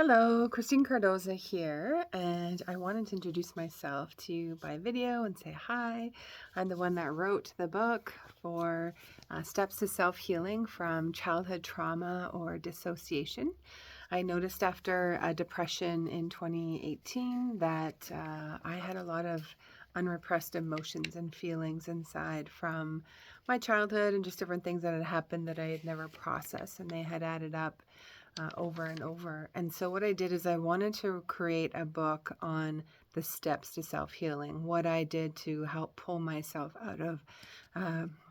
Hello, Christine Cardoza here, and I wanted to introduce myself to you by video and say hi. I'm the one that wrote the book for Steps to Self-Healing from Childhood Trauma or Dissociation. I noticed after a depression in 2018 that I had a lot of unrepressed emotions and feelings inside from my childhood and just different things that had happened that I had never processed, and they had added up over and over. And so what I did is I wanted to create a book on the steps to self-healing, what I did to help pull myself out of,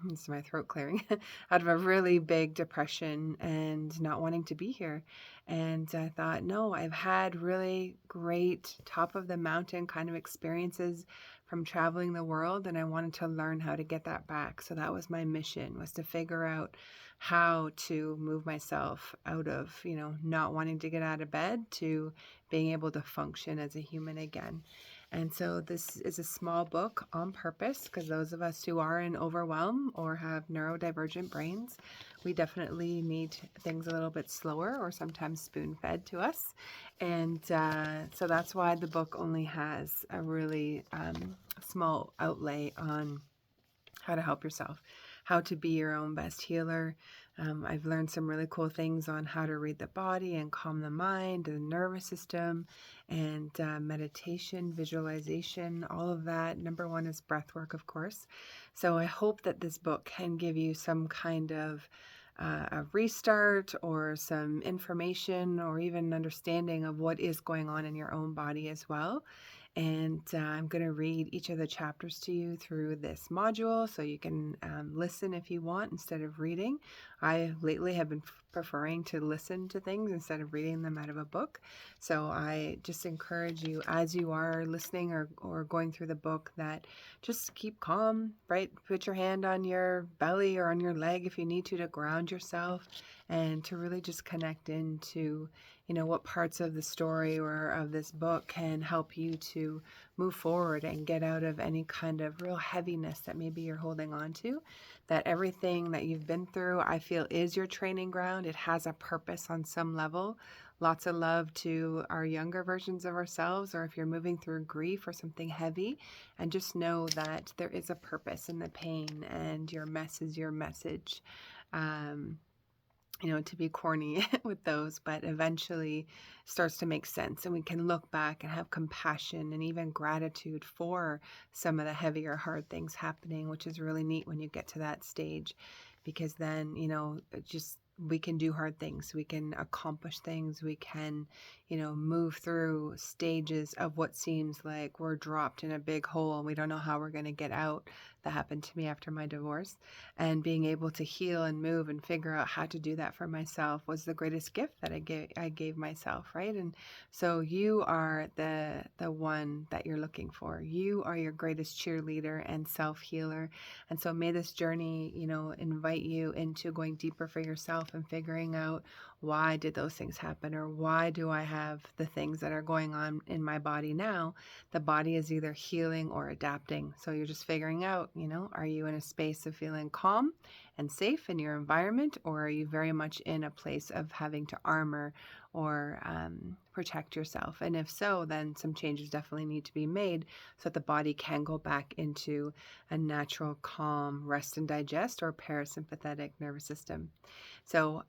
this is my throat clearing, out of a really big depression and not wanting to be here. And I thought, no, I've had really great top of the mountain kind of experiences from traveling the world, and I wanted to learn how to get that back. So that was my mission, was to figure out how to move myself out of, not wanting to get out of bed to being able to function as a human again. And so this is a small book on purpose because those of us who are in overwhelm or have neurodivergent brains, we definitely need things a little bit slower or sometimes spoon-fed to us. And so that's why the book only has a really small outlay on how to help yourself, how to be your own best healer. I've learned some really cool things on how to read the body and calm the mind, the nervous system, and meditation, visualization, all of that. Number one is breath work, of course. So I hope that this book can give you some kind of a restart or some information or even understanding of what is going on in your own body as well. And I'm going to read each of the chapters to you through this module so you can listen if you want instead of reading. I lately have been preferring to listen to things instead of reading them out of a book. So I just encourage you, as you are listening or going through the book, that just keep calm, right? Put your hand on your belly or on your leg if you need to ground yourself and to really just connect into what parts of the story or of this book can help you to move forward and get out of any kind of real heaviness that maybe you're holding on to. That everything that you've been through, I feel, is your training ground. It has a purpose on some level. Lots of love to our younger versions of ourselves, or if you're moving through grief or something heavy, and just know that there is a purpose in the pain, and your mess is your message. To be corny with those, but eventually starts to make sense, and we can look back and have compassion and even gratitude for some of the heavier, hard things happening, which is really neat when you get to that stage, because then, we can do hard things, we can accomplish things, we can, move through stages of what seems like we're dropped in a big hole and we don't know how we're going to get out. That happened to me after my divorce, and being able to heal and move and figure out how to do that for myself was the greatest gift that I gave myself, right? And so you are the one that you're looking for. You are your greatest cheerleader and self-healer. And so may this journey, invite you into going deeper for yourself and figuring out, why did those things happen, or why do I have the things that are going on in my body now? The body is either healing or adapting. So you're just figuring out, are you in a space of feeling calm and safe in your environment, or are you very much in a place of having to armor or protect yourself? And if so, then some changes definitely need to be made so that the body can go back into a natural, calm, rest and digest, or parasympathetic nervous system. So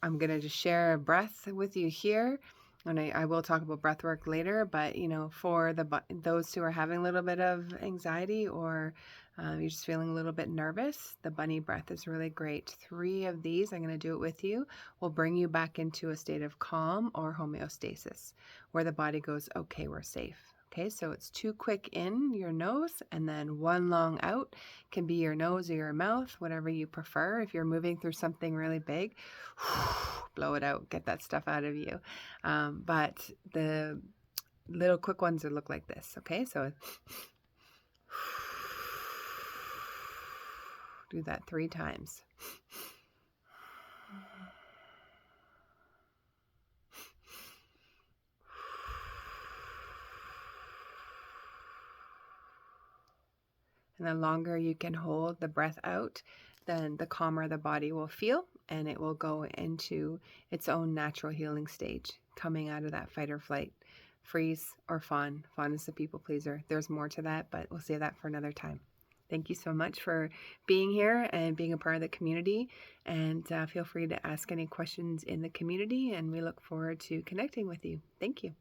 I'm going to just share a breath with you here. And I will talk about breath work later, but for those who are having a little bit of anxiety, or you're just feeling a little bit nervous, the bunny breath is really great. 3 of these, I'm going to do it with you, will bring you back into a state of calm or homeostasis, where the body goes, okay, we're safe. Okay, so it's 2 quick in your nose and then 1 long out. Can be your nose or your mouth, whatever you prefer. If you're moving through something really big, blow it out, get that stuff out of you. But the little quick ones look like this. Okay, so do that 3 times. And the longer you can hold the breath out, then the calmer the body will feel, and it will go into its own natural healing stage, coming out of that fight or flight, freeze, or fawn. Fawn is the people pleaser. There's more to that, but we'll save that for another time. Thank you so much for being here and being a part of the community. And feel free to ask any questions in the community, and we look forward to connecting with you. Thank you.